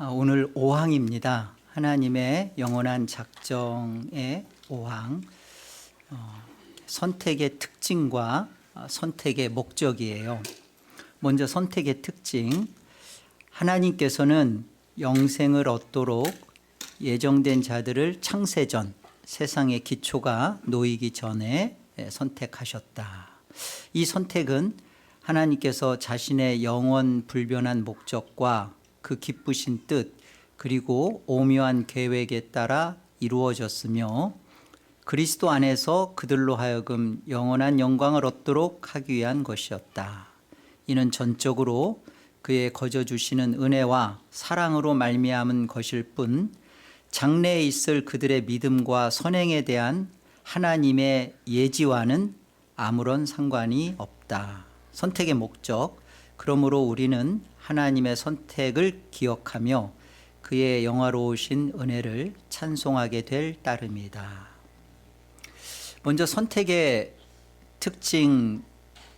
오늘 5항입니다. 하나님의 영원한 작정의 5항, 선택의 특징과 선택의 목적이에요. 먼저 선택의 특징, 하나님께서는 영생을 얻도록 예정된 자들을 창세전, 세상의 기초가 놓이기 전에 선택하셨다. 이 선택은 하나님께서 자신의 영원 불변한 목적과 그 기쁘신 뜻 그리고 오묘한 계획에 따라 이루어졌으며 그리스도 안에서 그들로 하여금 영원한 영광을 얻도록 하기 위한 것이었다. 이는 전적으로 그의 거저 주시는 은혜와 사랑으로 말미암은 것일 뿐 장래에 있을 그들의 믿음과 선행에 대한 하나님의 예지와는 아무런 상관이 없다. 선택의 목적, 그러므로 우리는 하나님의 선택을 기억하며 그의 영화로우신 은혜를 찬송하게 될 따름이다. 먼저 선택의 특징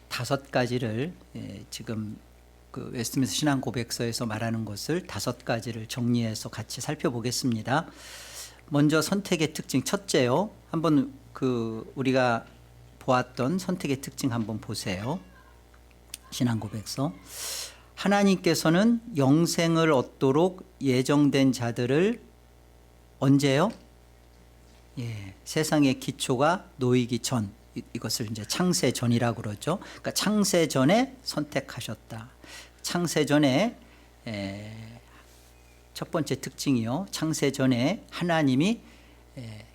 5가지를 지금 그 웨스트민스터 신앙 고백서에서 말하는 것을 5가지를 정리해서 같이 살펴보겠습니다. 먼저 선택의 특징 첫째요. 한번 우리가 보았던 선택의 특징 한번 보세요. 신앙 고백서. 하나님께서는 영생을 얻도록 예정된 자들을 언제요? 세상의 기초가 놓이기 전, 이것을 이제 창세 전이라고 그러죠. 그러니까 창세 전에 선택하셨다. 창세 전에 첫 번째 특징이요. 창세 전에 하나님이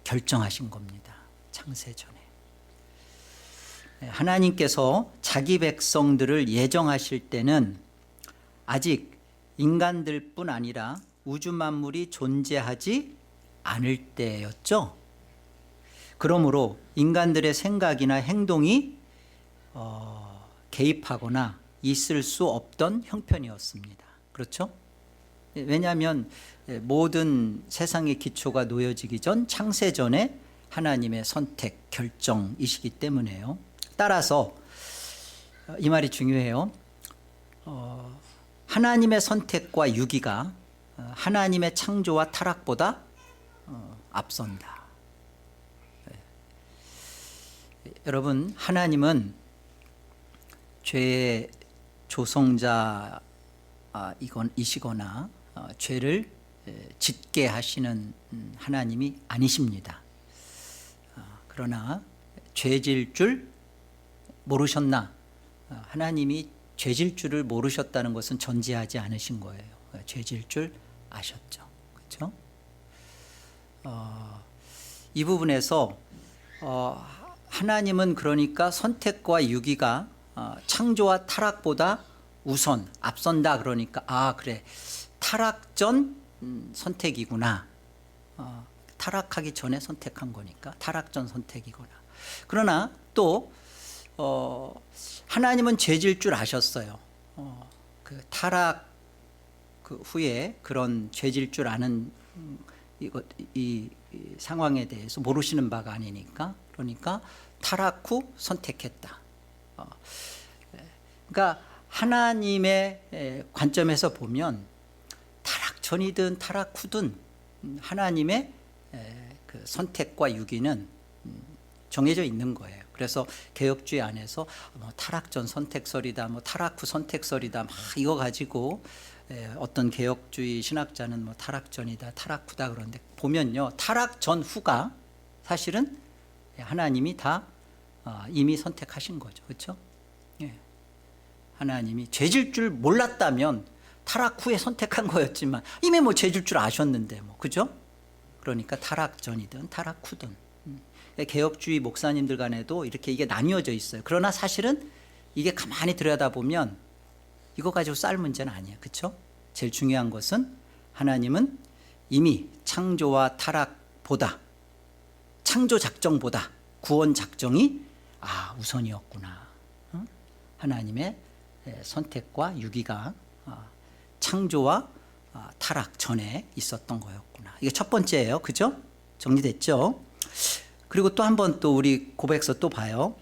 결정하신 겁니다. 창세 전에. 하나님께서 자기 백성들을 예정하실 때는 아직 인간들뿐 아니라 우주 만물이 존재하지 않을 때였죠. 그러므로 인간들의 생각이나 행동이 개입하거나 있을 수 없던 형편이었습니다. 그렇죠? 왜냐하면 모든 세상의 기초가 놓여지기 전 창세 전에 하나님의 선택, 결정이시기 때문에요. 따라서 이 말이 중요해요. 하나님의 선택과 유기가 하나님의 창조와 타락보다 앞선다. 여러분, 하나님은 죄의 조성자이시거나 죄를 짓게 하시는 하나님이 아니십니다. 그러나 죄질 줄 모르셨나? 하나님이 죄질 줄을 모르셨다는 것은 전제하지 않으신 거예요. 죄질 줄 아셨죠. 그렇죠? 이 부분에서 하나님은 그러니까 선택과 유기가 창조와 타락보다 우선 앞선다. 그러니까 그래, 타락 전 선택이구나. 타락하기 전에 선택한 거니까 타락 전 선택이구나. 그러나 또 하나님은 죄질 줄 아셨어요. 그 타락 후에 그런 죄질 줄 아는 이 상황에 대해서 모르시는 바가 아니니까, 그러니까 타락 후 선택했다. 그러니까 하나님의 관점에서 보면 타락 전이든 타락 후든 하나님의 그 선택과 유기는 정해져 있는 거예요. 그래서 개혁주의 안에서 타락 전 선택설이다, 타락 후 선택설이다, 이거 가지고 어떤 개혁주의 신학자는 타락 전이다, 타락 후다 그러는데 보면요, 타락 전 후가 사실은 하나님이 다 이미 선택하신 거죠. 그렇죠? 하나님이 죄질 줄 몰랐다면 타락 후에 선택한 거였지만 이미 죄질 줄 아셨는데 그죠? 그러니까 타락 전이든 타락 후든. 개혁주의 목사님들 간에도 이렇게 이게 나뉘어져 있어요. 그러나 사실은 이게 가만히 들여다보면 이거 가지고 쌀 문제는 아니에요. 그렇죠? 제일 중요한 것은 하나님은 이미 창조와 타락보다, 창조 작정보다 구원 작정이 우선이었구나. 하나님의 선택과 유기가 창조와 타락 전에 있었던 거였구나. 이게 첫 번째예요. 그죠? 정리됐죠? 그리고 또 한 번 또 우리 고백서 또 봐요.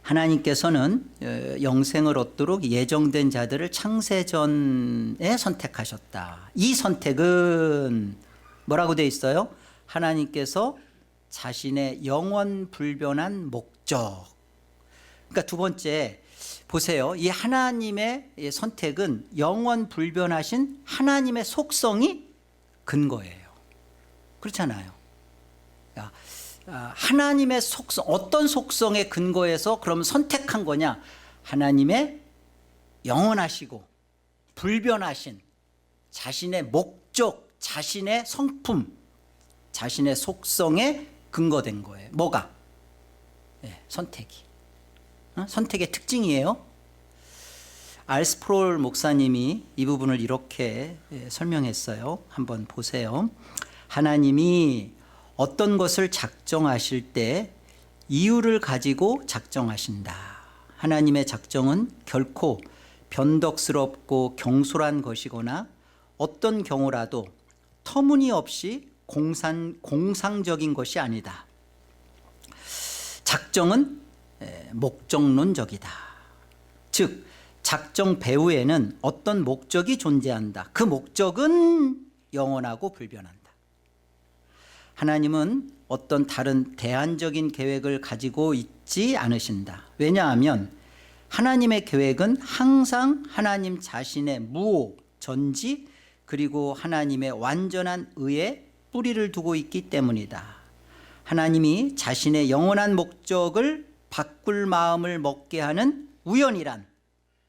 하나님께서는 영생을 얻도록 예정된 자들을 창세전에 선택하셨다. 이 선택은 뭐라고 되어 있어요? 하나님께서 자신의 영원 불변한 목적. 그러니까 두 번째 보세요. 이 하나님의 선택은 영원 불변하신 하나님의 속성이 근거예요. 그렇잖아요. 하나님의 속성, 어떤 속성의 근거에서 그럼 선택한 거냐? 하나님의 영원하시고 불변하신 자신의 목적, 자신의 성품, 자신의 속성에 근거된 거예요. 뭐가? 선택이. 선택의 특징이에요. 알스프롤 목사님이 이 부분을 이렇게 설명했어요. 한번 보세요. 하나님이 어떤 것을 작정하실 때 이유를 가지고 작정하신다. 하나님의 작정은 결코 변덕스럽고 경솔한 것이거나 어떤 경우라도 터무니없이 공상적인 것이 아니다. 작정은 목적론적이다. 즉 작정 배후에는 어떤 목적이 존재한다. 그 목적은 영원하고 불변한다. 하나님은 어떤 다른 대안적인 계획을 가지고 있지 않으신다. 왜냐하면 하나님의 계획은 항상 하나님 자신의 무오, 전지, 그리고 하나님의 완전한 의에 뿌리를 두고 있기 때문이다. 하나님이 자신의 영원한 목적을 바꿀 마음을 먹게 하는 우연이란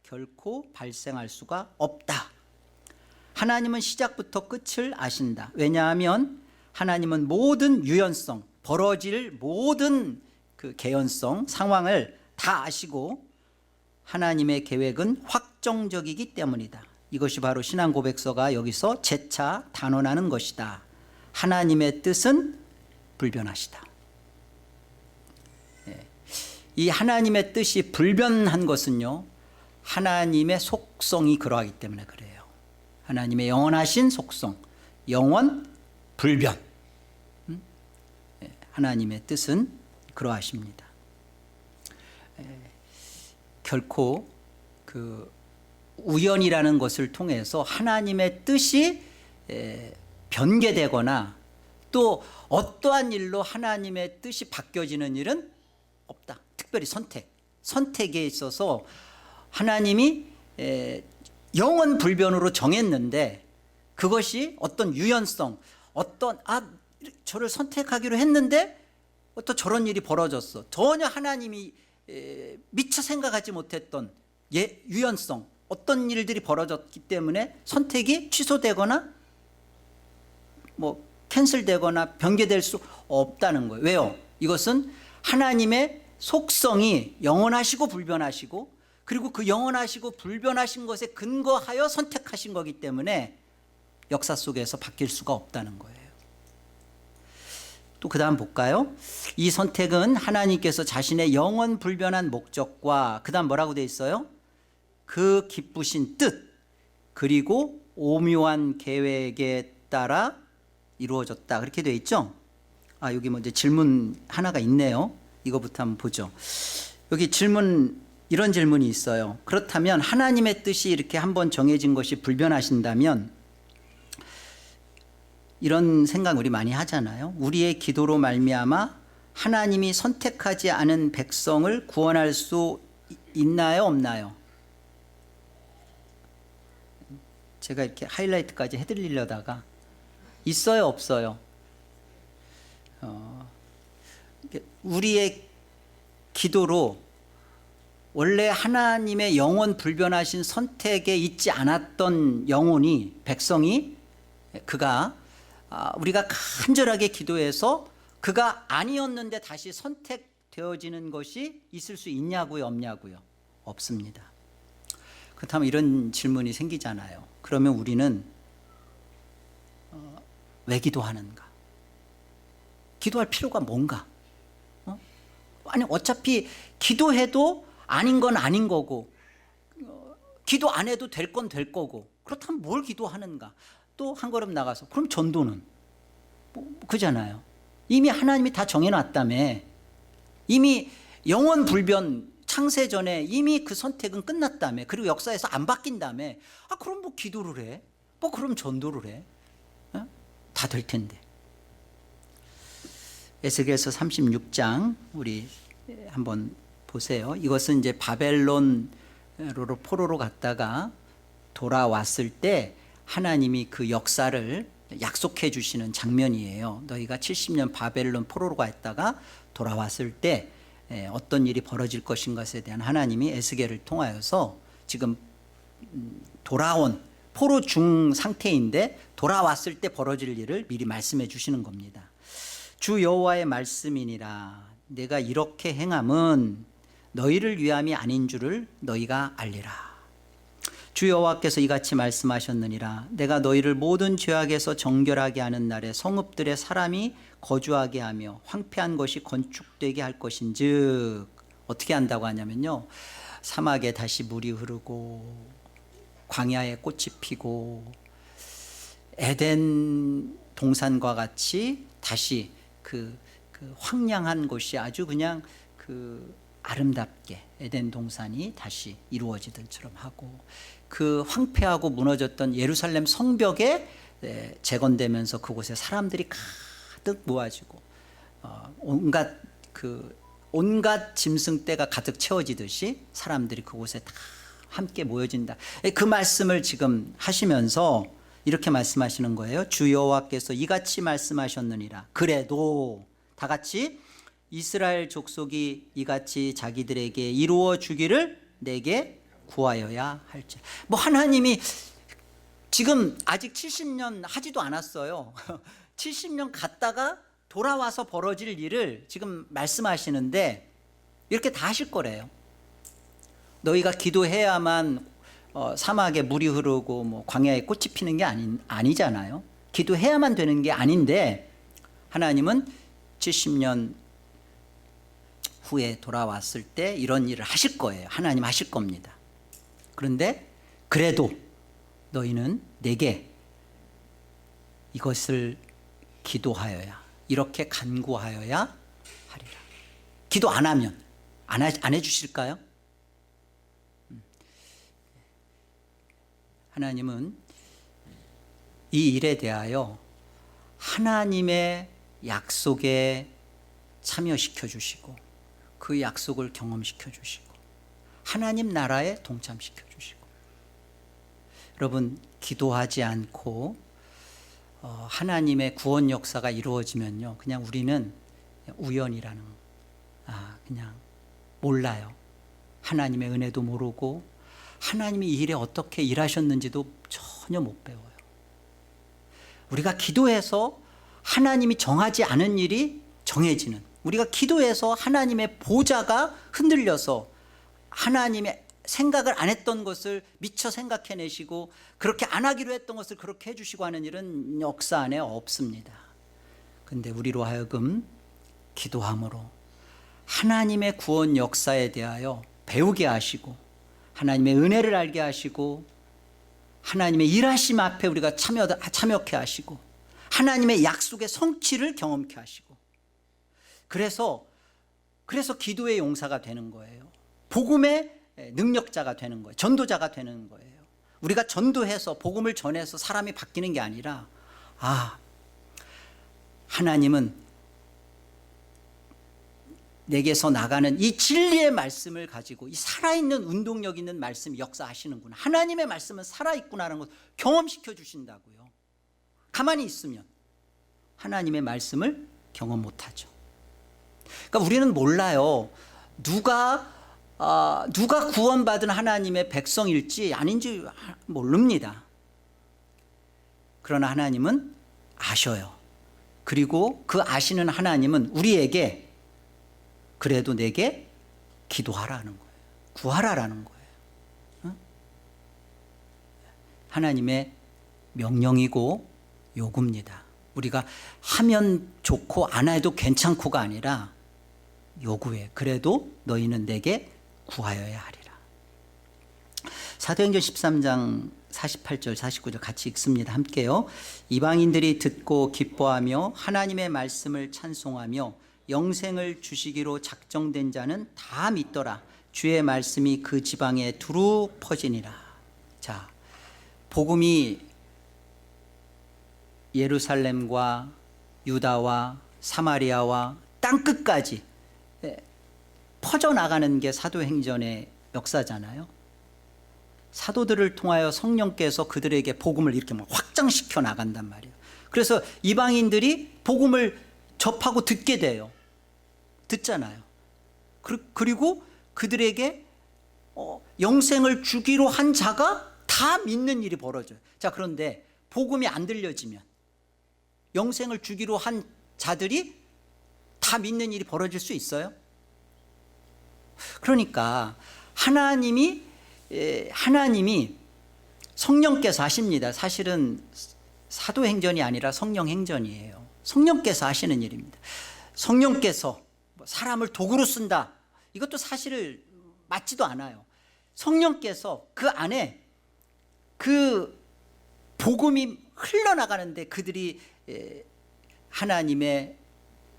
결코 발생할 수가 없다. 하나님은 시작부터 끝을 아신다. 왜냐하면 하나님은 모든 유연성, 벌어질 모든 그 개연성, 상황을 다 아시고 하나님의 계획은 확정적이기 때문이다. 이것이 바로 신앙 고백서가 여기서 재차 단언하는 것이다. 하나님의 뜻은 불변하시다. 이 하나님의 뜻이 불변한 것은요, 하나님의 속성이 그러하기 때문에 그래요. 하나님의 영원하신 속성, 영원 불변. 하나님의 뜻은 그러하십니다. 결코 그 우연이라는 것을 통해서 하나님의 뜻이 변개되거나 또 어떠한 일로 하나님의 뜻이 바뀌어지는 일은 없다. 특별히 선택에 있어서 하나님이 영원 불변으로 정했는데 그것이 어떤 유연성, 저를 선택하기로 했는데 또 저런 일이 벌어졌어. 전혀 하나님이 미처 생각하지 못했던 유연성, 어떤 일들이 벌어졌기 때문에 선택이 취소되거나 캔슬되거나 변개될 수 없다는 거예요. 왜요? 이것은 하나님의 속성이 영원하시고 불변하시고, 그리고 그 영원하시고 불변하신 것에 근거하여 선택하신 거기 때문에 역사 속에서 바뀔 수가 없다는 거예요. 또 그 다음 볼까요? 이 선택은 하나님께서 자신의 영원 불변한 목적과 그 다음 뭐라고 되어 있어요? 그 기쁘신 뜻 그리고 오묘한 계획에 따라 이루어졌다. 그렇게 되어 있죠? 여기 먼저 질문 하나가 있네요. 이거부터 한번 보죠. 여기 이런 질문이 있어요. 그렇다면 하나님의 뜻이 이렇게 한번 정해진 것이 불변하신다면, 이런 생각 우리 많이 하잖아요. 우리의 기도로 말미암아 하나님이 선택하지 않은 백성을 구원할 수 있나요, 없나요? 제가 이렇게 하이라이트까지 해드리려다가 있어요, 없어요? 우리의 기도로 원래 하나님의 영원 불변하신 선택에 있지 않았던 영혼이, 백성이, 우리가 간절하게 기도해서 그가 아니었는데 다시 선택되어지는 것이 있을 수 있냐고요, 없냐고요? 없습니다. 그렇다면 이런 질문이 생기잖아요. 그러면 우리는 왜 기도하는가? 기도할 필요가 뭔가? 아니 어차피 기도해도 아닌 건 아닌 거고, 기도 안 해도 될 건 될 거고, 그렇다면 뭘 기도하는가? 또 한 걸음 나가서 그럼 전도는? 그잖아요. 이미 하나님이 다 정해놨다며. 이미 영원 불변 창세전에 이미 그 선택은 끝났다며, 그리고 역사에서 안 바뀐다며. 그럼 뭐 기도를 해? 뭐 그럼 전도를 해? 다 될 텐데. 에스겔서 36장 우리 한번 보세요. 이것은 이제 바벨론으로 포로로 갔다가 돌아왔을 때 하나님이 그 역사를 약속해 주시는 장면이에요. 너희가 70년 바벨론 포로로 갔다가 돌아왔을 때 어떤 일이 벌어질 것인 것에 대한 하나님이 에스겔을 통하여서 지금 돌아온 포로 중 상태인데 돌아왔을 때 벌어질 일을 미리 말씀해 주시는 겁니다. 주 여호와의 말씀이니라. 내가 이렇게 행함은 너희를 위함이 아닌 줄을 너희가 알리라. 주 여호와께서 이같이 말씀하셨느니라. 내가 너희를 모든 죄악에서 정결하게 하는 날에 성읍들의 사람이 거주하게 하며 황폐한 것이 건축되게 할 것인즉, 어떻게 한다고 하냐면요, 사막에 다시 물이 흐르고 광야에 꽃이 피고 에덴 동산과 같이 다시 그 황량한 곳이 아주 그냥 아름답게 에덴 동산이 다시 이루어지던처럼 하고, 그 황폐하고 무너졌던 예루살렘 성벽에 재건되면서 그곳에 사람들이 가득 모아지고 온갖 짐승떼가 가득 채워지듯이 사람들이 그곳에 다 함께 모여진다. 그 말씀을 지금 하시면서 이렇게 말씀하시는 거예요. 주 여호와께서 이같이 말씀하셨느니라. 그래도 다 같이 이스라엘 족속이 이같이 자기들에게 이루어 주기를 내게 구하여야 할지. 뭐 하나님이 지금 아직 70년 하지도 않았어요. 70년 갔다가 돌아와서 벌어질 일을 지금 말씀하시는데 이렇게 다 하실 거래요. 너희가 기도해야만 사막에 물이 흐르고 뭐 광야에 꽃이 피는 게 아니잖아요. 기도해야만 되는 게 아닌데 하나님은 70년 후에 돌아왔을 때 이런 일을 하실 거예요. 하나님 하실 겁니다. 그런데 그래도 너희는 내게 이것을 기도하여야, 이렇게 간구하여야 하리라. 기도 안 하면 안 해주실까요? 하나님은 이 일에 대하여 하나님의 약속에 참여시켜 주시고 그 약속을 경험시켜 주시고 하나님 나라에 동참시켜 주시고, 여러분 기도하지 않고 하나님의 구원 역사가 이루어지면요, 그냥 우리는 우연이라는, 그냥 몰라요. 하나님의 은혜도 모르고 하나님이 이 일에 어떻게 일하셨는지도 전혀 못 배워요. 우리가 기도해서 하나님이 정하지 않은 일이 정해지는, 우리가 기도해서 하나님의 보좌가 흔들려서 하나님의 생각을 안 했던 것을 미처 생각해내시고 그렇게 안 하기로 했던 것을 그렇게 해주시고 하는 일은 역사 안에 없습니다. 그런데 우리로 하여금 기도함으로 하나님의 구원 역사에 대하여 배우게 하시고 하나님의 은혜를 알게 하시고 하나님의 일하심 앞에 우리가 참여케 하시고 하나님의 약속의 성취를 경험케 하시고, 그래서 기도의 용사가 되는 거예요. 복음의 능력자가 되는 거예요. 전도자가 되는 거예요. 우리가 전도해서 복음을 전해서 사람이 바뀌는 게 아니라, 하나님은 내게서 나가는 이 진리의 말씀을 가지고 이 살아있는 운동력 있는 말씀이 역사하시는구나, 하나님의 말씀은 살아있구나라는 것을 경험시켜 주신다고요. 가만히 있으면 하나님의 말씀을 경험 못하죠. 그러니까 우리는 몰라요. 누가 구원받은 하나님의 백성일지 아닌지 모릅니다. 그러나 하나님은 아셔요. 그리고 그 아시는 하나님은 우리에게 그래도 내게 기도하라는 거예요. 구하라라는 거예요. 하나님의 명령이고 요구입니다. 우리가 하면 좋고 안 해도 괜찮고가 아니라 요구해. 그래도 너희는 내게 구하여야 하리라. 사도행전 13장 48절 49절 같이 읽습니다. 함께요. 이방인들이 듣고 기뻐하며 하나님의 말씀을 찬송하며 영생을 주시기로 작정된 자는 다 믿더라. 주의 말씀이 그 지방에 두루 퍼지니라. 자, 복음이 예루살렘과 유다와 사마리아와 땅끝까지 퍼져나가는 게 사도행전의 역사잖아요. 사도들을 통하여 성령께서 그들에게 복음을 이렇게 막 확장시켜 나간단 말이에요. 그래서 이방인들이 복음을 접하고 듣게 돼요. 듣잖아요. 그리고 그들에게 영생을 주기로 한 자가 다 믿는 일이 벌어져요. 자, 그런데 복음이 안 들려지면, 영생을 주기로 한 자들이 다 믿는 일이 벌어질 수 있어요? 그러니까 하나님이 성령께서 하십니다. 사실은 사도행전이 아니라 성령행전이에요. 성령께서 하시는 일입니다. 성령께서 사람을 도구로 쓴다, 이것도 사실 맞지도 않아요. 성령께서 그 안에 그 복음이 흘러나가는데 그들이 하나님의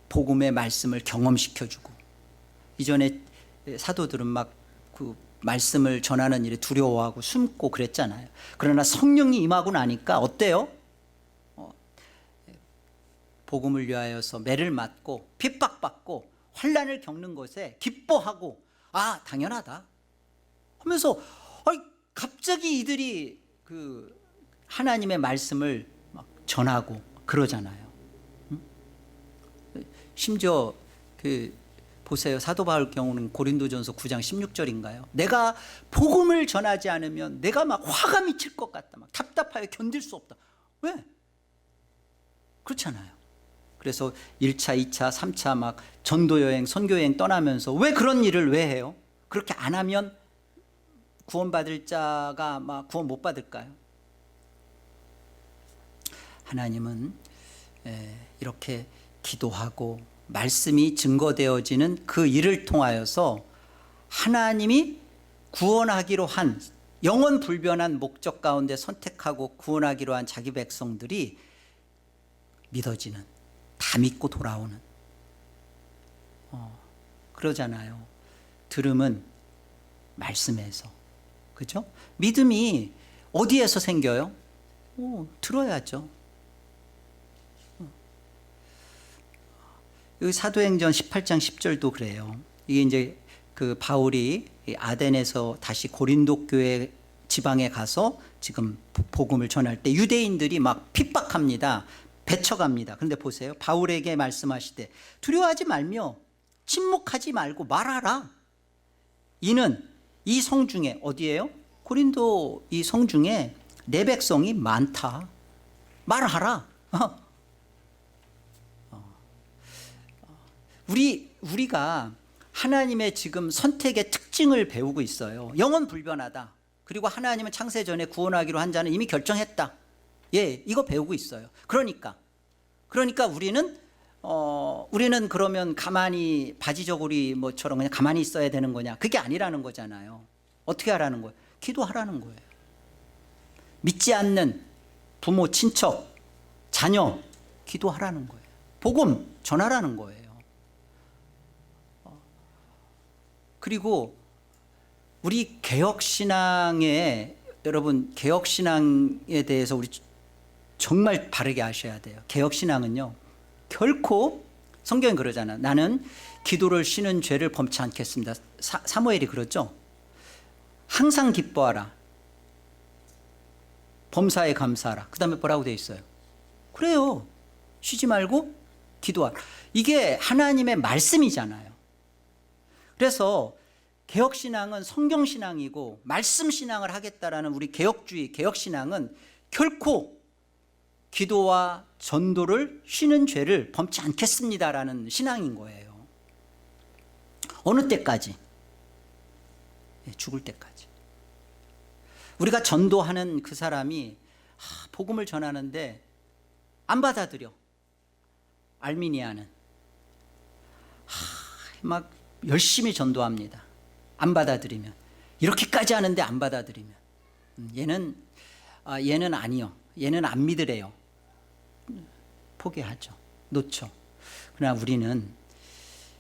복음의 말씀을 경험시켜주고, 이전에 사도들은 막 그 말씀을 전하는 일에 두려워하고 숨고 그랬잖아요. 그러나 성령이 임하고 나니까 어때요? 복음을 위하여서 매를 맞고 핍박받고 환난을 겪는 것에 기뻐하고, 아, 당연하다 하면서 갑자기 이들이 그 하나님의 말씀을 막 전하고 그러잖아요. 심지어 보세요. 사도 바울 경우는 고린도전서 9장 16절인가요? 내가 복음을 전하지 않으면 내가 막 화가 미칠 것 같다, 막 답답하여 견딜 수 없다. 왜? 그렇잖아요. 그래서 1차, 2차, 3차 막 전도여행, 선교여행 떠나면서 왜 그런 일을 왜 해요? 그렇게 안 하면 구원받을 자가 막 구원 못 받을까요? 하나님은 이렇게 기도하고 말씀이 증거되어지는 그 일을 통하여서 하나님이 구원하기로 한 영원 불변한 목적 가운데 선택하고 구원하기로 한 자기 백성들이 믿어지는, 다 믿고 돌아오는, 그러잖아요. 들음은 말씀에서, 그죠? 믿음이 어디에서 생겨요? 들어야죠. 여기 사도행전 18장 10절도 그래요. 이게 이제 그 바울이 아덴에서 다시 고린도 교회 지방에 가서 지금 복음을 전할 때 유대인들이 막 핍박합니다. 배척합니다. 그런데 보세요. 바울에게 말씀하시되 두려워하지 말며 침묵하지 말고 말하라. 이는 이 성 중에, 어디예요? 고린도 이 성 중에 내 백성이 많다. 말하라. 우리가 하나님의 지금 선택의 특징을 배우고 있어요. 영원 불변하다. 그리고 하나님은 창세 전에 구원하기로 한 자는 이미 결정했다. 예, 이거 배우고 있어요. 그러니까 우리는 그러면 가만히 바지저고리 뭐처럼 그냥 가만히 있어야 되는 거냐? 그게 아니라는 거잖아요. 어떻게 하라는 거예요? 기도하라는 거예요. 믿지 않는 부모, 친척, 자녀 기도하라는 거예요. 복음 전하라는 거예요. 그리고 우리 개혁신앙에, 여러분 개혁신앙에 대해서 우리 정말 바르게 아셔야 돼요. 개혁신앙은요, 결코, 성경이 그러잖아. 나는 기도를 쉬는 죄를 범치 않겠습니다. 사무엘이 그러죠. 항상 기뻐하라. 범사에 감사하라. 그 다음에 뭐라고 되어 있어요? 그래요. 쉬지 말고 기도하라. 이게 하나님의 말씀이잖아요. 그래서 개혁신앙은 성경신앙이고 말씀신앙을 하겠다라는 우리 개혁주의, 개혁신앙은 결코 기도와 전도를 쉬는 죄를 범치 않겠습니다라는 신앙인 거예요. 어느 때까지? 죽을 때까지. 우리가 전도하는 그 사람이 복음을 전하는데 안 받아들여. 알미니아는 막 열심히 전도합니다. 안 받아들이면, 이렇게까지 하는데 안 받아들이면 얘는 아니요, 얘는 안 믿으래요. 포기하죠. 놓죠. 그러나 우리는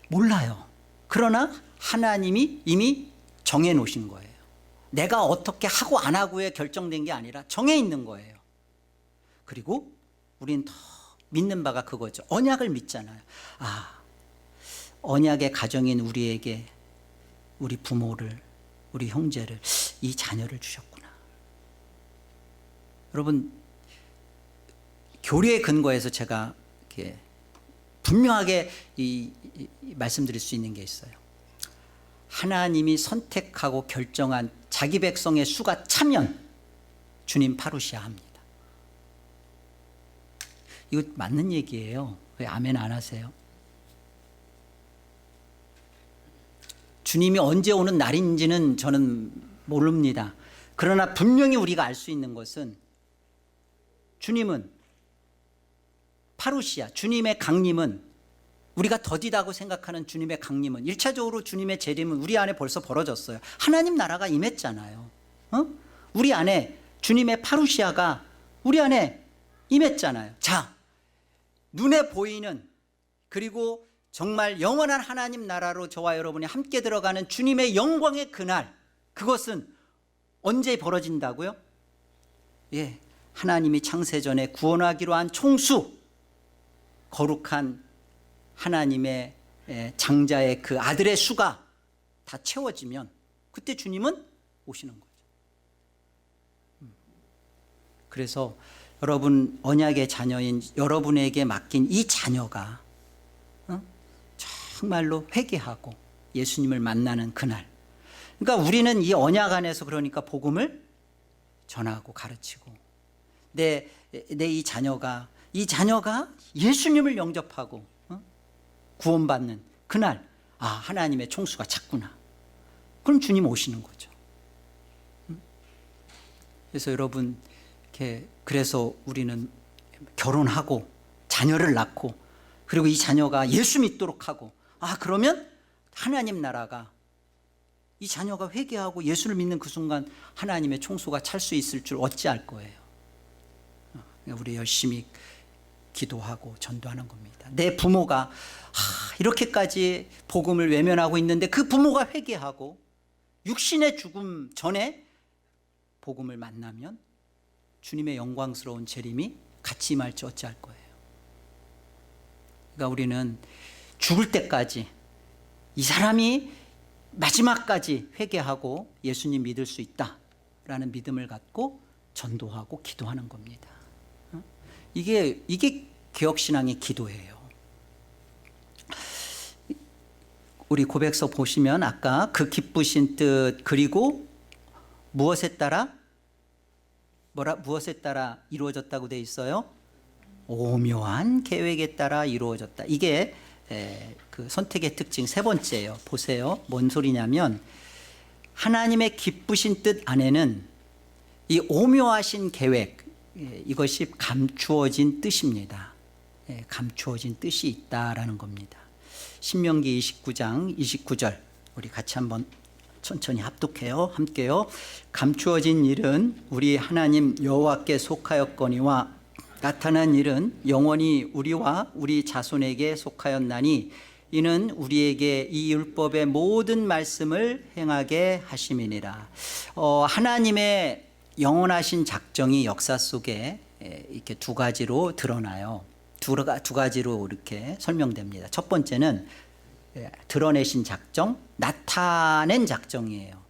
몰라요. 그러나 하나님이 이미 정해 놓으신 거예요. 내가 어떻게 하고 안 하고에 결정된 게 아니라 정해 있는 거예요. 그리고 우리는 더 믿는 바가 그거죠. 언약을 믿잖아요. 언약의 가정인 우리에게 우리 부모를, 우리 형제를, 이 자녀를 주셨구나. 여러분, 교리의 근거에서 제가 이렇게 분명하게 말씀드릴 수 있는 게 있어요. 하나님이 선택하고 결정한 자기 백성의 수가 차면 주님 파루시아 합니다. 이거 맞는 얘기예요. 왜 아멘 안 하세요? 주님이 언제 오는 날인지는 저는 모릅니다. 그러나 분명히 우리가 알 수 있는 것은 주님은 파루시아, 주님의 강림은, 우리가 더디다고 생각하는 주님의 강림은, 1차적으로 주님의 재림은 우리 안에 벌써 벌어졌어요. 하나님 나라가 임했잖아요. 우리 안에 주님의 파루시아가 우리 안에 임했잖아요. 자, 눈에 보이는, 그리고 정말 영원한 하나님 나라로 저와 여러분이 함께 들어가는 주님의 영광의 그날, 그것은 언제 벌어진다고요? 하나님이 창세전에 구원하기로 한 총수, 거룩한 하나님의 장자의 그 아들의 수가 다 채워지면 그때 주님은 오시는 거죠. 그래서 여러분, 언약의 자녀인 여러분에게 맡긴 이 자녀가 정말로 회개하고 예수님을 만나는 그날, 그러니까 우리는 이 언약 안에서 그러니까 복음을 전하고 가르치고 내 이 자녀가 예수님을 영접하고 구원받는 그날, 하나님의 총수가 찼구나. 그럼 주님 오시는 거죠. 그래서 여러분, 그래서 우리는 결혼하고 자녀를 낳고, 그리고 이 자녀가 예수 믿도록 하고, 그러면 하나님 나라가, 이 자녀가 회개하고 예수를 믿는 그 순간 하나님의 총수가 찰 수 있을 줄 어찌할 거예요. 우리 열심히 기도하고 전도하는 겁니다. 내 부모가 이렇게까지 복음을 외면하고 있는데 그 부모가 회개하고 육신의 죽음 전에 복음을 만나면 주님의 영광스러운 재림이 같이 임할지 어찌할 거예요. 그러니까 우리는 죽을 때까지 이 사람이 마지막까지 회개하고 예수님 믿을 수 있다라는 믿음을 갖고 전도하고 기도하는 겁니다. 이게 개혁신앙의 기도예요. 우리 고백서 보시면 아까 그 기쁘신 뜻, 그리고 무엇에 따라 이루어졌다고 돼 있어요? 오묘한 계획에 따라 이루어졌다. 이게 그 선택의 특징 세 번째예요. 보세요. 뭔 소리냐면 하나님의 기쁘신 뜻 안에는 이 오묘하신 계획, 이것이 감추어진 뜻입니다. 감추어진 뜻이 있다라는 겁니다. 신명기 29장 29절 우리 같이 한번 천천히 합독해요. 함께요. 감추어진 일은 우리 하나님 여호와께 속하였거니와 나타난 일은 영원히 우리와 우리 자손에게 속하였나니 이는 우리에게 이 율법의 모든 말씀을 행하게 하심이니라. 하나님의 영원하신 작정이 역사 속에 이렇게 두 가지로 드러나요. 두 가지로 이렇게 설명됩니다. 첫 번째는 드러내신 작정, 나타낸 작정이에요.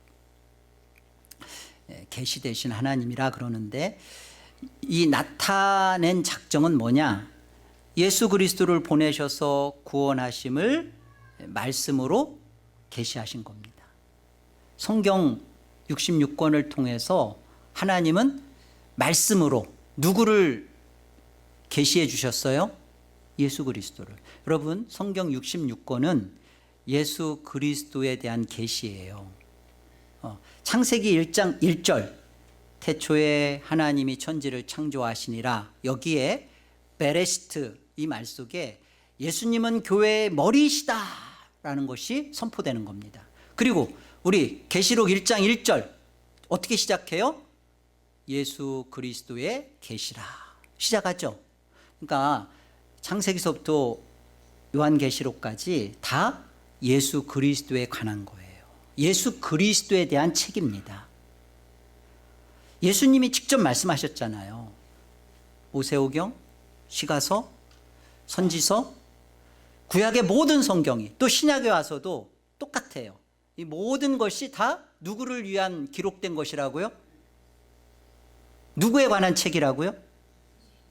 계시되신 하나님이라 그러는데 이 나타낸 작정은 뭐냐? 예수 그리스도를 보내셔서 구원하심을 말씀으로 계시하신 겁니다. 성경 66권을 통해서 하나님은 말씀으로 누구를 계시해 주셨어요? 예수 그리스도를. 여러분, 성경 66권은 예수 그리스도에 대한 계시예요. 창세기 1장 1절 태초에 하나님이 천지를 창조하시니라, 여기에 베레시트 이 말 속에 예수님은 교회의 머리이시다 라는 것이 선포되는 겁니다. 그리고 우리 계시록 1장 1절 어떻게 시작해요? 예수 그리스도의 계시라 시작하죠. 그러니까 창세기서부터 요한계시록까지 다 예수 그리스도에 관한 거예요. 예수 그리스도에 대한 책입니다. 예수님이 직접 말씀하셨잖아요. 모세오경, 시가서, 선지서, 구약의 모든 성경이 또 신약에 와서도 똑같아요. 이 모든 것이 다 누구를 위한 기록된 것이라고요? 누구에 관한 책이라고요?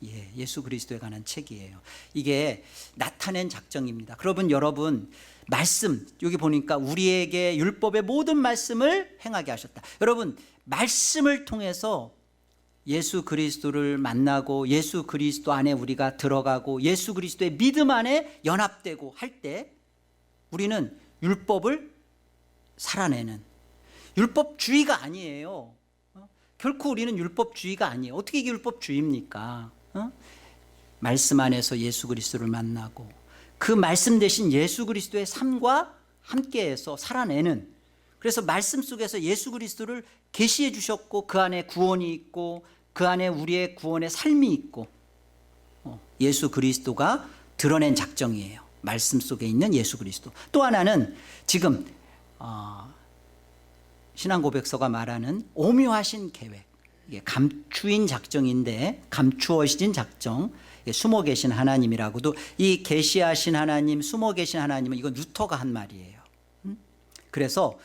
예, 예수 그리스도에 관한 책이에요. 이게 나타낸 작정입니다. 그러면 여러분, 말씀, 여기 보니까 우리에게 율법의 모든 말씀을 행하게 하셨다. 여러분, 말씀을 통해서 예수 그리스도를 만나고 예수 그리스도 안에 우리가 들어가고 예수 그리스도의 믿음 안에 연합되고 할 때 우리는 율법을 살아내는, 율법주의가 아니에요. 결코 우리는 율법주의가 아니에요. 어떻게 이게 율법주의입니까? 말씀 안에서 예수 그리스도를 만나고 그 말씀 대신 예수 그리스도의 삶과 함께해서 살아내는, 그래서 말씀 속에서 예수 그리스도를 계시해 주셨고 그 안에 구원이 있고 그 안에 우리의 구원의 삶이 있고 예수 그리스도가 드러낸 작정이에요. 말씀 속에 있는 예수 그리스도. 또 하나는 지금 신앙고백서가 말하는 오묘하신 계획, 이게 감추인 작정인데 감추어진 작정, 숨어 계신 하나님이라고도, 이 계시하신 하나님, 숨어 계신 하나님은 이건 루터가 한 말이에요. 그래서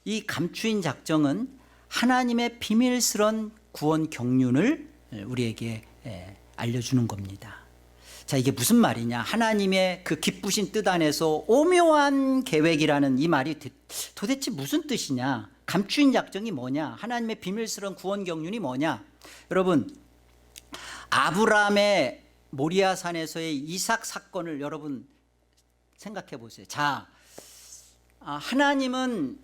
이 감추인 작정은 하나님의 비밀스런 구원 경륜을 우리에게 알려주는 겁니다. 자, 이게 무슨 말이냐? 하나님의 그 기쁘신 뜻 안에서 오묘한 계획이라는 이 말이 도대체 무슨 뜻이냐? 감추인 작정이 뭐냐? 하나님의 비밀스러운 구원 경륜이 뭐냐? 여러분, 아브라함의 모리아산에서의 이삭 사건을 여러분 생각해 보세요. 자, 하나님은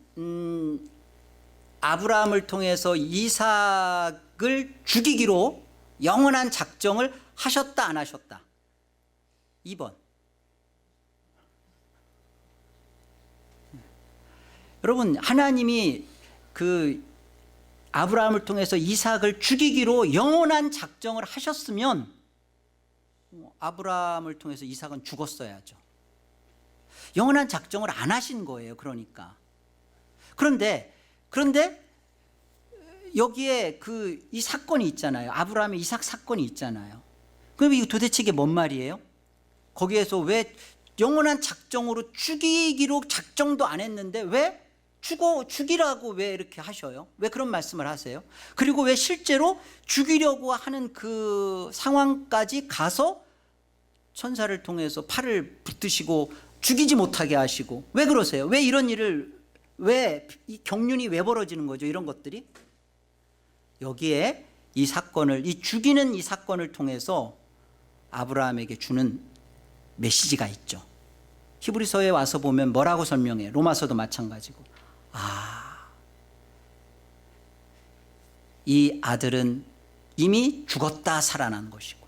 아브라함을 통해서 이삭을 죽이기로 영원한 작정을 하셨다, 안 하셨다? 2번. 여러분, 하나님이 그 아브라함을 통해서 이삭을 죽이기로 영원한 작정을 하셨으면 아브라함을 통해서 이삭은 죽었어야죠. 영원한 작정을 안 하신 거예요. 그러니까. 그런데 여기에 이 사건이 있잖아요. 아브라함의 이삭 사건이 있잖아요. 그럼 이거 도대체 이게 뭔 말이에요? 거기에서 왜 영원한 작정으로 죽이기로 작정도 안 했는데 왜 죽이라고 왜 이렇게 하셔요? 왜 그런 말씀을 하세요? 그리고 왜 실제로 죽이려고 하는 그 상황까지 가서 천사를 통해서 팔을 붙드시고 죽이지 못하게 하시고, 왜 그러세요? 왜 이런 일을, 왜 이 경륜이 왜 벌어지는 거죠? 이런 것들이 여기에 이 사건을, 이 죽이는 이 사건을 통해서 아브라함에게 주는 메시지가 있죠. 히브리서에 와서 보면 뭐라고 설명해요? 로마서도 마찬가지고, 이 아들은 이미 죽었다 살아난 것이고,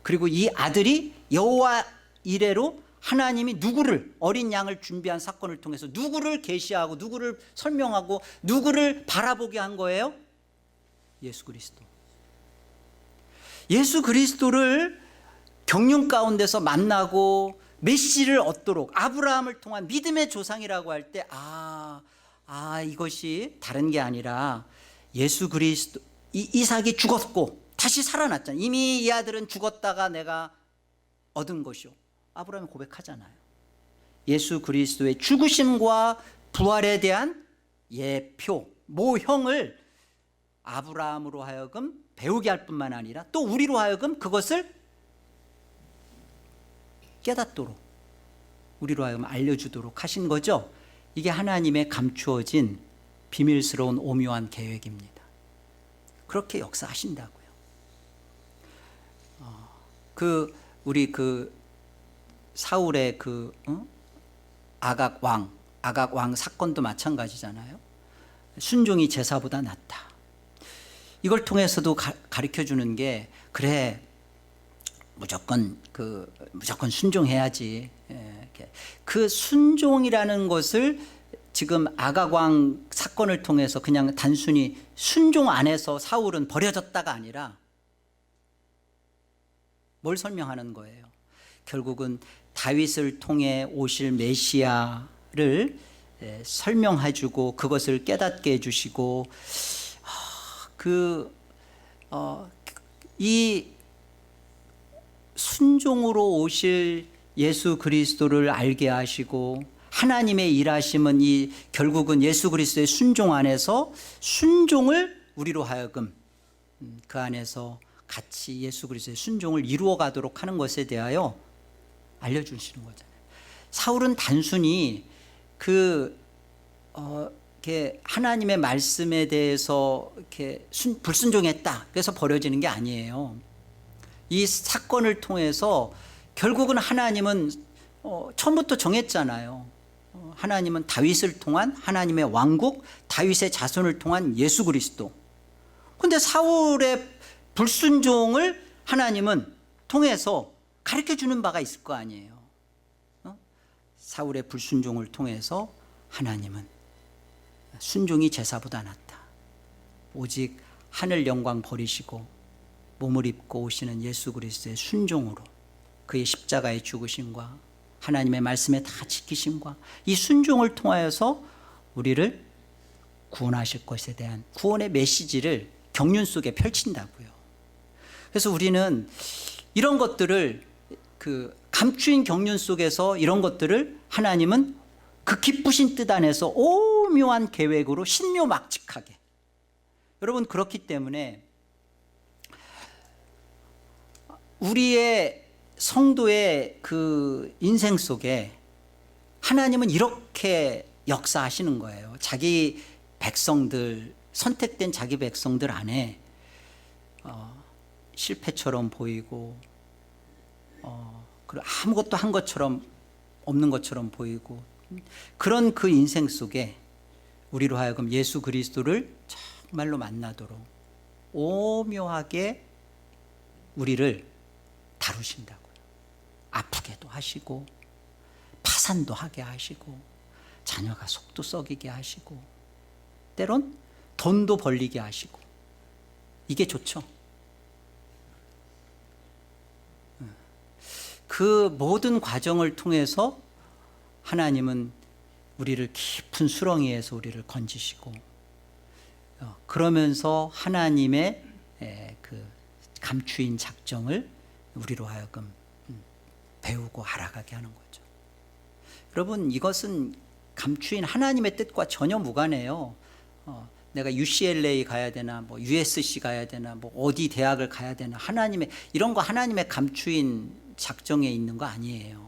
그리고 이 아들이 여호와 이레로 하나님이 누구를, 어린 양을 준비한 사건을 통해서 누구를 계시하고 누구를 설명하고 누구를 바라보게 한 거예요? 예수 그리스도. 예수 그리스도를 경륜 가운데서 만나고 메시지를 얻도록 아브라함을 통한 믿음의 조상이라고 할 때 이것이 다른 게 아니라 예수 그리스도, 이삭이 죽었고 다시 살아났잖아요. 이미 이 아들은 죽었다가 내가 얻은 것이요. 아브라함이 고백하잖아요. 예수 그리스도의 죽으심과 부활에 대한 예표, 모형을 아브라함으로 하여금 배우게 할 뿐만 아니라 또 우리로 하여금 그것을 깨닫도록, 우리로 하여금 알려주도록 하신 거죠. 이게 하나님의 감추어진 비밀스러운 오묘한 계획입니다. 그렇게 역사하신다고요. 우리 사울의 아각 왕 사건도 마찬가지잖아요. 순종이 제사보다 낫다. 이걸 통해서도 가르쳐 주는 게, 그래, 무조건 순종해야지. 그 순종이라는 것을 지금 아각 왕 사건을 통해서 그냥 단순히 순종 안에서 사울은 버려졌다가 아니라 뭘 설명하는 거예요? 결국은 다윗을 통해 오실 메시아를 설명해주고 그것을 깨닫게 해주시고, 이 순종으로 오실 예수 그리스도를 알게 하시고, 하나님의 일하심은 결국은 예수 그리스도의 순종 안에서 순종을 우리로 하여금 그 안에서 같이 예수 그리스도의 순종을 이루어 가도록 하는 것에 대하여 알려주시는 거잖아요. 사울은 단순히 이렇게 하나님의 말씀에 대해서 이렇게 불순종했다 그래서 버려지는 게 아니에요. 이 사건을 통해서 결국은 하나님은 처음부터 정했잖아요. 하나님은 다윗을 통한 하나님의 왕국, 다윗의 자손을 통한 예수 그리스도. 근데 사울의 불순종을 하나님은 통해서 가르쳐 주는 바가 있을 거 아니에요. 사울의 불순종을 통해서 하나님은 순종이 제사보다 낫다. 오직 하늘 영광 버리시고 몸을 입고 오시는 예수 그리스도의 순종으로, 그의 십자가의 죽으심과 하나님의 말씀에 다 지키심과 이 순종을 통하여서 우리를 구원하실 것에 대한 구원의 메시지를 경륜 속에 펼친다고요. 그래서 우리는 이런 것들을 감추인 경륜 속에서 이런 것들을 하나님은 그 기쁘신 뜻 안에서 오묘한 계획으로 신묘막측하게, 여러분 그렇기 때문에 우리의 성도의 그 인생 속에 하나님은 이렇게 역사하시는 거예요. 자기 백성들, 선택된 자기 백성들 안에 실패처럼 보이고 그리고 아무것도 한 것처럼 없는 것처럼 보이고, 그런 그 인생 속에 우리로 하여금 예수 그리스도를 정말로 만나도록 오묘하게 우리를 다루신다고요. 아프게도 하시고 파산도 하게 하시고 자녀가 속도 썩이게 하시고 때론 돈도 벌리게 하시고, 이게 좋죠. 그 모든 과정을 통해서 하나님은 우리를 깊은 수렁이에서 우리를 건지시고, 그러면서 하나님의 그 감추인 작정을 우리로 하여금 배우고 알아가게 하는 거죠. 여러분, 이것은 감추인 하나님의 뜻과 전혀 무관해요. 내가 UCLA 가야 되나, 뭐 USC 가야 되나, 뭐 어디 대학을 가야 되나, 이런 거 하나님의 감추인 작정에 있는 거 아니에요.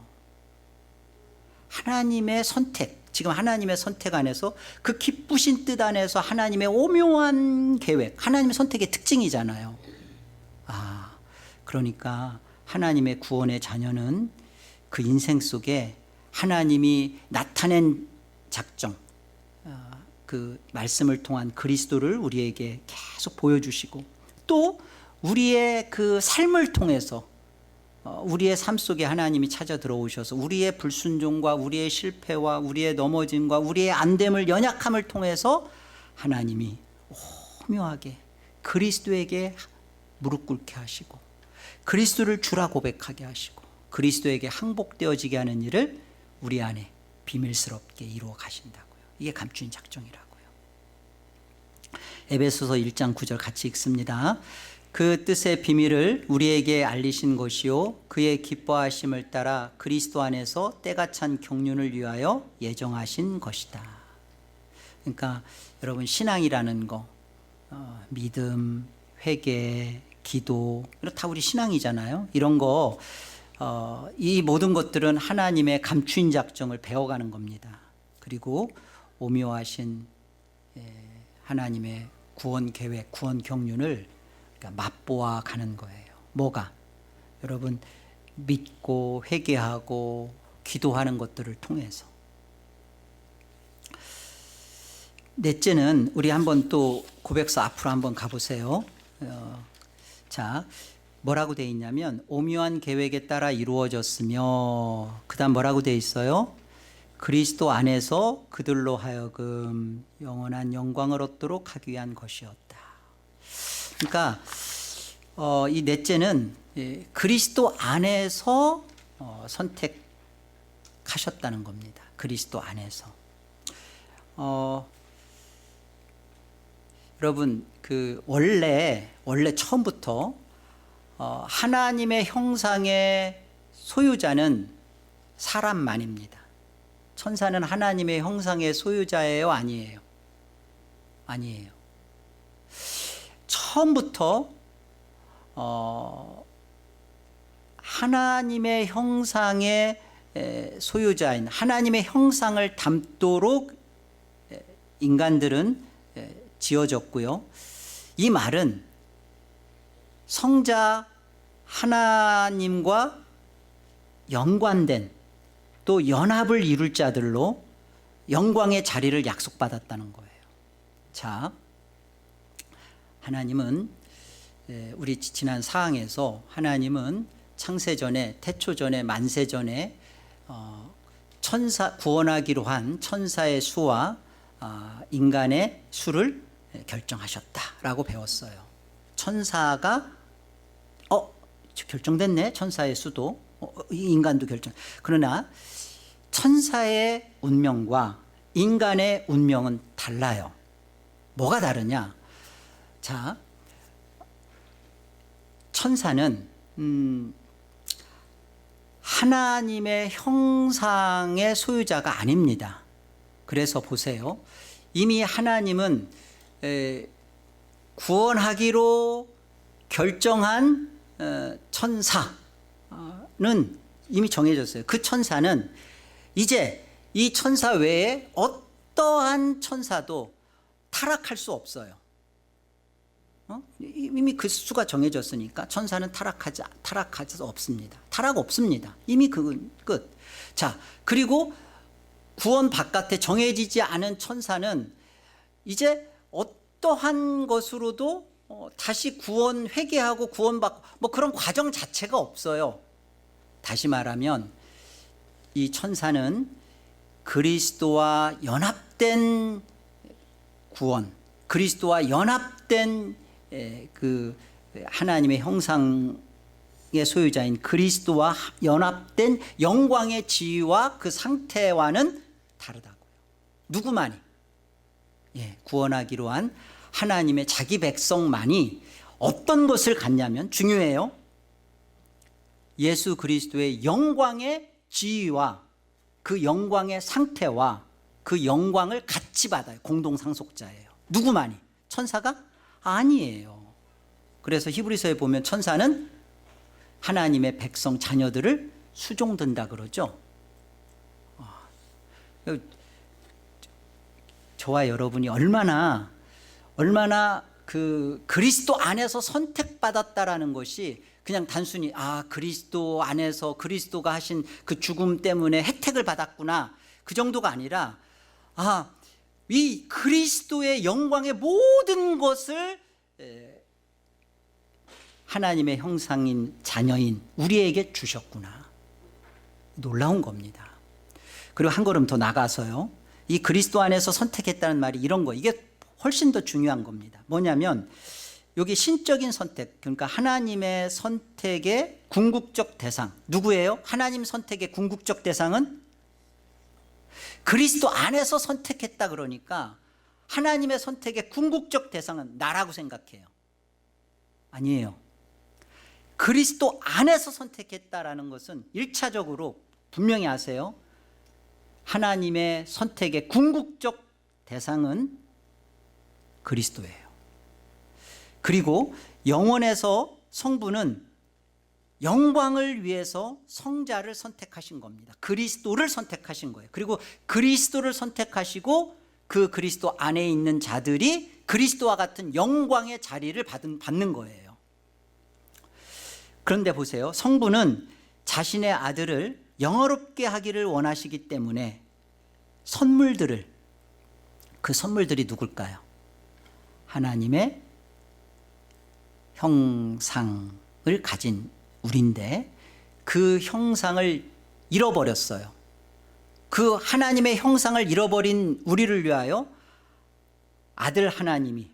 하나님의 선택, 지금 하나님의 선택 안에서 그 기쁘신 뜻 안에서 하나님의 오묘한 계획, 하나님의 선택의 특징이잖아요. 그러니까 하나님의 구원의 자녀는 그 인생 속에 하나님이 나타낸 작정, 그 말씀을 통한 그리스도를 우리에게 계속 보여주시고, 또 우리의 그 삶을 통해서 우리의 삶 속에 하나님이 찾아 들어오셔서 우리의 불순종과 우리의 실패와 우리의 넘어짐과 우리의 안됨을, 연약함을 통해서 하나님이 오묘하게 그리스도에게 무릎 꿇게 하시고 그리스도를 주라 고백하게 하시고 그리스도에게 항복되어지게 하는 일을 우리 안에 비밀스럽게 이루어 가신다고요. 이게 감추인 작정이라고요. 에베소서 1장 9절 같이 읽습니다. 그 뜻의 비밀을 우리에게 알리신 것이요 그의 기뻐하심을 따라 그리스도 안에서 때가 찬 경륜을 위하여 예정하신 것이다. 그러니까 여러분, 신앙이라는 거, 믿음, 회개, 기도, 이거 다 우리 신앙이잖아요. 이런 거, 이 모든 것들은 하나님의 감추인 작정을 배워가는 겁니다. 그리고 오묘하신 하나님의 구원 계획, 구원 경륜을 맛보아 가는 거예요. 뭐가? 여러분, 믿고 회개하고 기도하는 것들을 통해서. 넷째는, 우리 한번 또 고백서 앞으로 한번 가보세요. 자, 뭐라고 돼 있냐면 오묘한 계획에 따라 이루어졌으며, 그 다음 뭐라고 돼 있어요? 그리스도 안에서 그들로 하여금 영원한 영광을 얻도록 하기 위한 것이었다. 그러니까 이 넷째는 그리스도 안에서 선택하셨다는 겁니다. 그리스도 안에서. 여러분 원래 처음부터 하나님의 형상의 소유자는 사람만입니다. 천사는 하나님의 형상의 소유자예요, 아니에요? 아니에요. 처음부터 하나님의 형상의 소유자인 하나님의 형상을 담도록 인간들은 지어졌고요. 이 말은 성자 하나님과 연관된 또 연합을 이룰 자들로 영광의 자리를 약속받았다는 거예요. 자, 하나님은 우리 지난 사항에서 하나님은 창세전에, 태초전에, 만세전에 천사 구원하기로 한 천사의 수와 인간의 수를 결정하셨다라고 배웠어요. 천사가 결정됐네. 천사의 수도 인간도 결정. 그러나 천사의 운명과 인간의 운명은 달라요. 뭐가 다르냐? 자, 천사는 하나님의 형상의 소유자가 아닙니다. 그래서 보세요. 이미 하나님은 구원하기로 결정한 천사는 이미 정해졌어요. 그 천사는 이제 이 천사 외에 어떠한 천사도 타락할 수 없어요. 이미 그 수가 정해졌으니까 천사는 타락할 수 없습니다. 타락 없습니다. 이미 그건 끝. 자, 그리고 구원 바깥에 정해지지 않은 천사는 이제 어떠한 것으로도 다시 구원 회개하고 구원받고 뭐 그런 과정 자체가 없어요. 다시 말하면 이 천사는 그리스도와 연합된 구원, 그리스도와 연합된 그 하나님의 형상의 소유자인 그리스도와 연합된 영광의 지위와 그 상태와는 다르다고요. 누구만이? 구원하기로 한 하나님의 자기 백성만이 어떤 것을 갖냐면 중요해요. 예수 그리스도의 영광의 지위와 그 영광의 상태와 그 영광을 같이 받아요. 공동 상속자예요. 누구만이? 천사가? 아니에요. 그래서 히브리서에 보면 천사는 하나님의 백성 자녀들을 수종든다 그러죠. 저와 여러분이 얼마나 그 그리스도 안에서 선택받았다라는 것이 그냥 단순히 그리스도 안에서 그리스도가 하신 그 죽음 때문에 혜택을 받았구나 그 정도가 아니라 이 그리스도의 영광의 모든 것을 하나님의 형상인 자녀인 우리에게 주셨구나. 놀라운 겁니다. 그리고 한 걸음 더 나가서요. 이 그리스도 안에서 선택했다는 말이 이런 거, 이게 훨씬 더 중요한 겁니다. 뭐냐면 여기 신적인 선택, 그러니까 하나님의 선택의 궁극적 대상 누구예요? 하나님 선택의 궁극적 대상은 그리스도 안에서 선택했다. 그러니까 하나님의 선택의 궁극적 대상은 나라고 생각해요. 아니에요. 그리스도 안에서 선택했다라는 것은 1차적으로 분명히 아세요. 하나님의 선택의 궁극적 대상은 그리스도예요. 그리고 영원에서 성부는 영광을 위해서 성자를 선택하신 겁니다. 그리스도를 선택하신 거예요. 그리고 그리스도를 선택하시고 그 그리스도 안에 있는 자들이 그리스도와 같은 영광의 자리를 받는 거예요. 그런데 보세요. 성부는 자신의 아들을 영화롭게 하기를 원하시기 때문에 그 선물들이 누굴까요? 하나님의 형상을 가진 우리인데 그 형상을 잃어버렸어요. 그 하나님의 형상을 잃어버린 우리를 위하여 아들 하나님이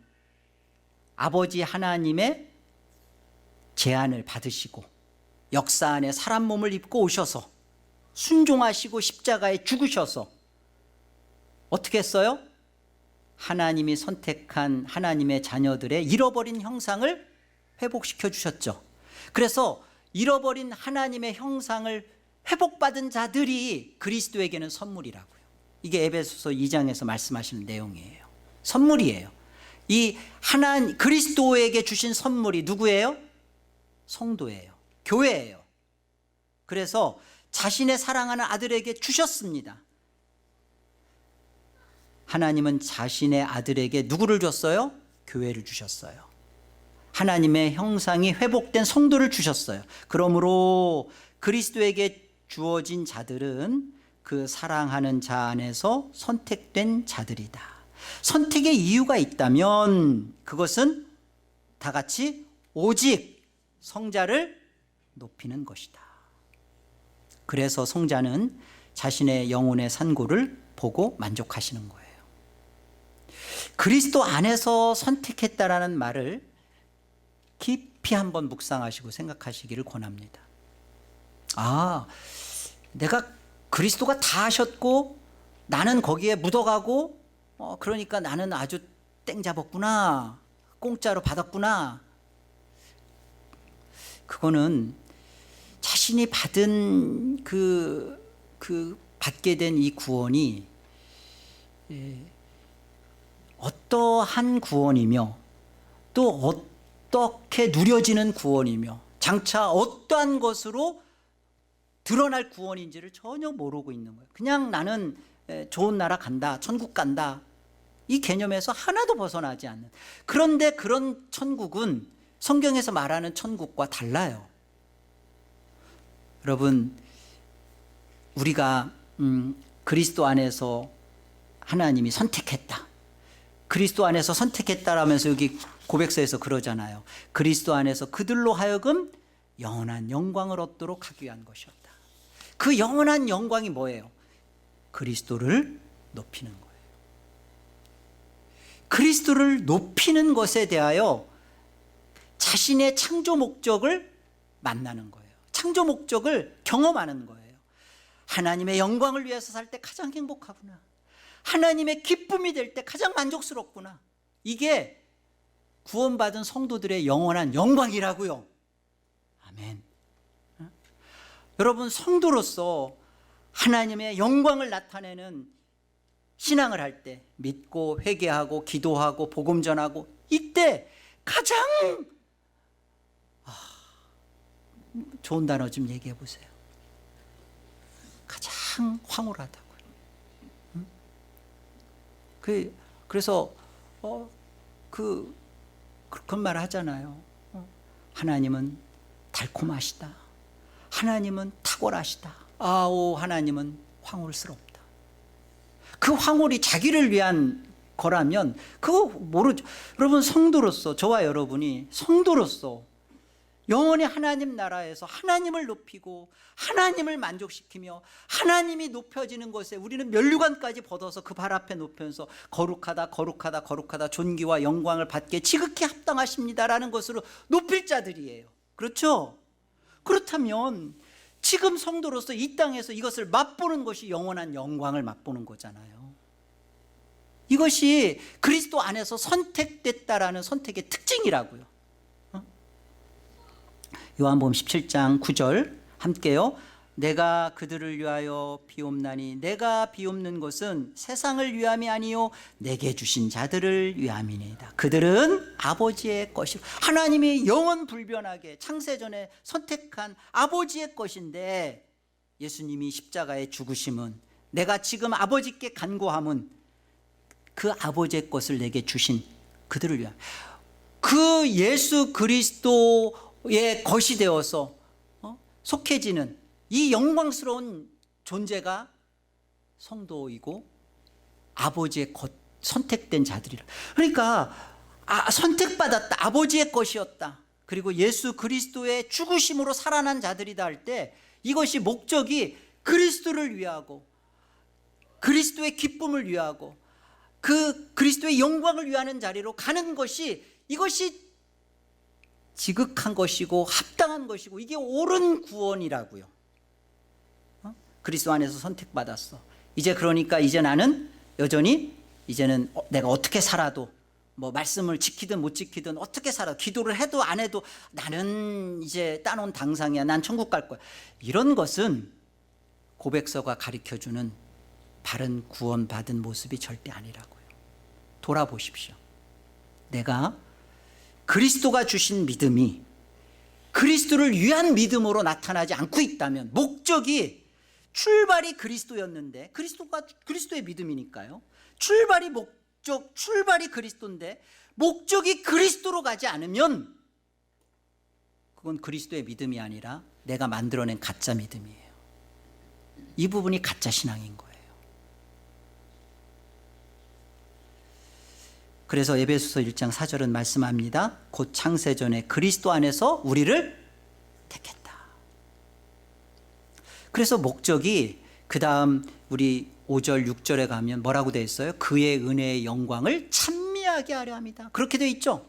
아버지 하나님의 제안을 받으시고 역사 안에 사람 몸을 입고 오셔서 순종하시고 십자가에 죽으셔서 어떻게 했어요? 하나님이 선택한 하나님의 자녀들의 잃어버린 형상을 회복시켜 주셨죠. 그래서 잃어버린 하나님의 형상을 회복받은 자들이 그리스도에게는 선물이라고요. 이게 에베소서 2장에서 말씀하시는 내용이에요. 선물이에요. 이 그리스도에게 주신 선물이 누구예요? 성도예요. 교회예요. 그래서 자신의 사랑하는 아들에게 주셨습니다. 하나님은 자신의 아들에게 누구를 줬어요? 교회를 주셨어요. 하나님의 형상이 회복된 성도를 주셨어요. 그러므로 그리스도에게 주어진 자들은 그 사랑하는 자 안에서 선택된 자들이다. 선택의 이유가 있다면 그것은 다 같이 오직 성자를 높이는 것이다. 그래서 성자는 자신의 영혼의 산고를 보고 만족하시는 거예요. 그리스도 안에서 선택했다라는 말을 깊이 한번 묵상하시고 생각하시기를 권합니다. 내가 그리스도가 다 하셨고 나는 거기에 묻어가고 그러니까 나는 아주 땡 잡았구나, 공짜로 받았구나. 그거는 자신이 받은 받게 된 이 구원이 어떠한 구원이며 또 어떻게 누려지는 구원이며 장차 어떠한 것으로 드러날 구원인지를 전혀 모르고 있는 거예요. 그냥 나는 좋은 나라 간다, 천국 간다, 이 개념에서 하나도 벗어나지 않는. 그런데 그런 천국은 성경에서 말하는 천국과 달라요. 여러분, 우리가 그리스도 안에서 하나님이 선택했다, 그리스도 안에서 선택했다라면서 여기 고백서에서 그러잖아요. 그리스도 안에서 그들로 하여금 영원한 영광을 얻도록 하기 위한 것이었다. 그 영원한 영광이 뭐예요? 그리스도를 높이는 거예요. 그리스도를 높이는 것에 대하여 자신의 창조 목적을 만나는 거예요. 창조 목적을 경험하는 거예요. 하나님의 영광을 위해서 살 때 가장 행복하구나, 하나님의 기쁨이 될 때 가장 만족스럽구나. 이게 구원받은 성도들의 영원한 영광이라고요. 아멘. 여러분, 성도로서 하나님의 영광을 나타내는 신앙을 할 때, 믿고 회개하고 기도하고 복음 전하고, 이때 가장 좋은 단어 좀 얘기해 보세요. 가장 황홀하다고요. 그래서 그런 말 하잖아요. 하나님은 달콤하시다, 하나님은 탁월하시다, 하나님은 황홀스럽다. 그 황홀이 자기를 위한 거라면 그거 모르죠. 여러분, 성도로서, 저와 여러분이 성도로서 영원히 하나님 나라에서 하나님을 높이고 하나님을 만족시키며 하나님이 높여지는 것에 우리는 면류관까지 벗어서 그 발 앞에 높여서 거룩하다, 거룩하다, 거룩하다, 존귀와 영광을 받게 지극히 합당하십니다라는 것으로 높일 자들이에요. 그렇죠? 그렇다면 지금 성도로서 이 땅에서 이것을 맛보는 것이 영원한 영광을 맛보는 거잖아요. 이것이 그리스도 안에서 선택됐다라는 선택의 특징이라고요. 요한복음 17장 9절 함께요. 내가 그들을 위하여 비옵나니 내가 비옵는 것은 세상을 위함이 아니요 내게 주신 자들을 위함이니이다. 그들은 아버지의 것이, 하나님이 영원 불변하게 창세전에 선택한 아버지의 것인데, 예수님이 십자가에 죽으심은, 내가 지금 아버지께 간구함은 그 아버지의 것을 내게 주신 그들을 위함. 그 예수 그리스도의 것이 되어서 속해지는 이 영광스러운 존재가 성도이고 아버지의 것, 선택된 자들이라. 그러니까 선택받았다, 아버지의 것이었다, 그리고 예수 그리스도의 죽으심으로 살아난 자들이다 할 때 이것이 목적이 그리스도를 위하고 그리스도의 기쁨을 위하고 그 그리스도의 영광을 위하는 자리로 가는 것이, 이것이 지극한 것이고 합당한 것이고 이게 옳은 구원이라고요. 그리스도 안에서 선택받았어. 그러니까 이제 나는 여전히 이제는 내가 어떻게 살아도 뭐 말씀을 지키든 못 지키든 어떻게 살아 기도를 해도 안 해도 나는 이제 따놓은 당상이야. 난 천국 갈 거야. 이런 것은 고백서가 가르쳐주는 바른 구원받은 모습이 절대 아니라고요. 돌아보십시오. 내가 그리스도가 주신 믿음이 그리스도를 위한 믿음으로 나타나지 않고 있다면, 목적이 출발이 그리스도였는데, 그리스도가 그리스도의 믿음이니까요. 출발이 그리스도인데 목적이 그리스도로 가지 않으면 그건 그리스도의 믿음이 아니라 내가 만들어낸 가짜 믿음이에요. 이 부분이 가짜 신앙인 거예요. 그래서 에베소서 1장 4절은 말씀합니다. 곧 창세전에 그리스도 안에서 우리를 택했다. 그래서 목적이, 그 다음 우리 5절 6절에 가면 뭐라고 되어 있어요? 그의 은혜의 영광을 찬미하게 하려 합니다. 그렇게 되어 있죠.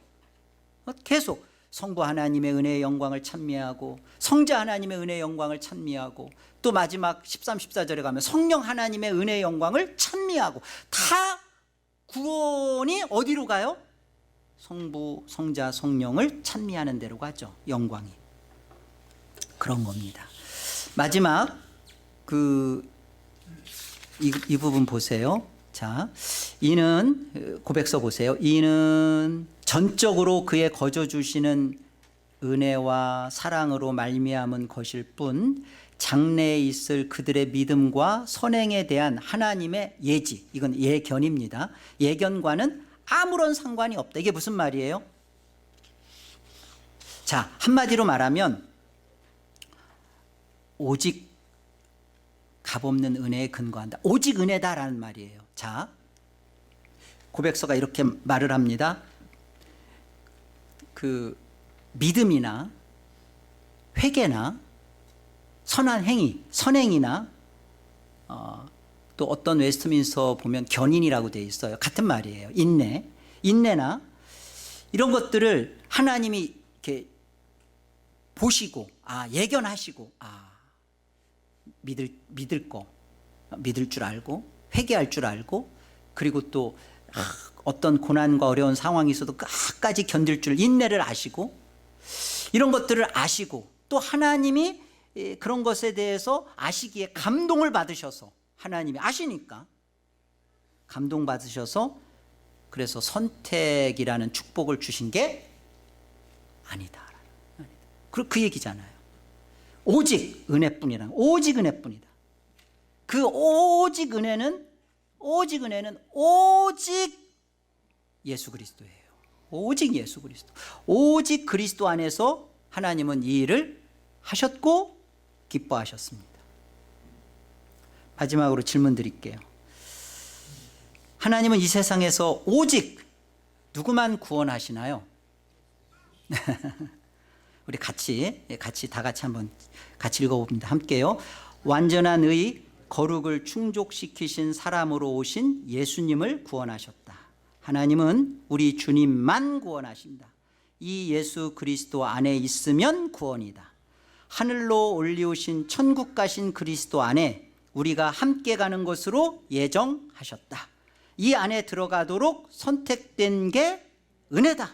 계속 성부 하나님의 은혜의 영광을 찬미하고, 성자 하나님의 은혜의 영광을 찬미하고, 또 마지막 13, 14절에 가면 성령 하나님의 은혜의 영광을 찬미하고, 다 구원이 어디로 가요? 성부, 성자, 성령을 찬미하는 데로 가죠. 영광이. 그런 겁니다. 마지막 이 부분 보세요. 자, 이는, 고백서 보세요. 이는 전적으로 그의 거저 주시는 은혜와 사랑으로 말미암은 것일 뿐, 장래에 있을 그들의 믿음과 선행에 대한 하나님의 예지, 이건 예견입니다. 예견과는 아무런 상관이 없다. 이게 무슨 말이에요? 자, 한마디로 말하면 오직 값없는 은혜에 근거한다. 오직 은혜다라는 말이에요. 자, 고백서가 이렇게 말을 합니다. 그 믿음이나 회개나 선한 행위, 선행이나 또 어떤 웨스트민스터 보면 견인이라고 되어 있어요. 같은 말이에요. 인내나 이런 것들을 하나님이 이렇게 보시고, 예견하시고, 믿을 줄 알고, 회개할 줄 알고, 그리고 또 어떤 고난과 어려운 상황이 있어도 끝까지 견딜 줄, 인내를 아시고, 이런 것들을 아시고, 또 하나님이 그런 것에 대해서 아시기에 감동을 받으셔서, 하나님이 아시니까 감동받으셔서, 그래서 선택이라는 축복을 주신 게 아니다. 그 얘기잖아요. 오직 은혜뿐이라. 오직 은혜뿐이다. 그 오직 은혜는 오직 예수 그리스도예요. 오직 예수 그리스도. 오직 그리스도 안에서 하나님은 이 일을 하셨고 기뻐하셨습니다. 마지막으로 질문 드릴게요. 하나님은 이 세상에서 오직 누구만 구원하시나요? 우리 같이 다 같이 한번 같이 읽어봅니다. 함께요. 완전한 의, 거룩을 충족시키신 사람으로 오신 예수님을 구원하셨다. 하나님은 우리 주님만 구원하십니다. 이 예수 그리스도 안에 있으면 구원이다. 하늘로 올리우신 천국 가신 그리스도 안에 우리가 함께 가는 것으로 예정하셨다. 이 안에 들어가도록 선택된 게 은혜다.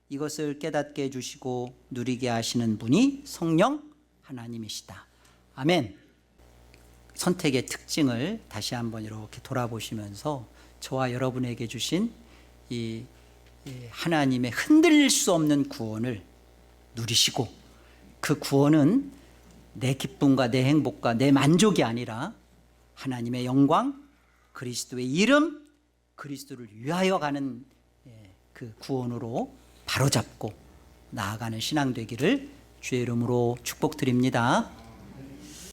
이것을 깨닫게 해주시고 누리게 하시는 분이 성령 하나님이시다. 아멘. 선택의 특징을 다시 한번 이렇게 돌아보시면서 저와 여러분에게 주신 이 하나님의 흔들릴 수 없는 구원을 누리시고, 그 구원은 내 기쁨과 내 행복과 내 만족이 아니라 하나님의 영광, 그리스도의 이름, 그리스도를 위하여 가는 그 구원으로 바로잡고 나아가는 신앙 되기를 주의 이름으로 축복드립니다.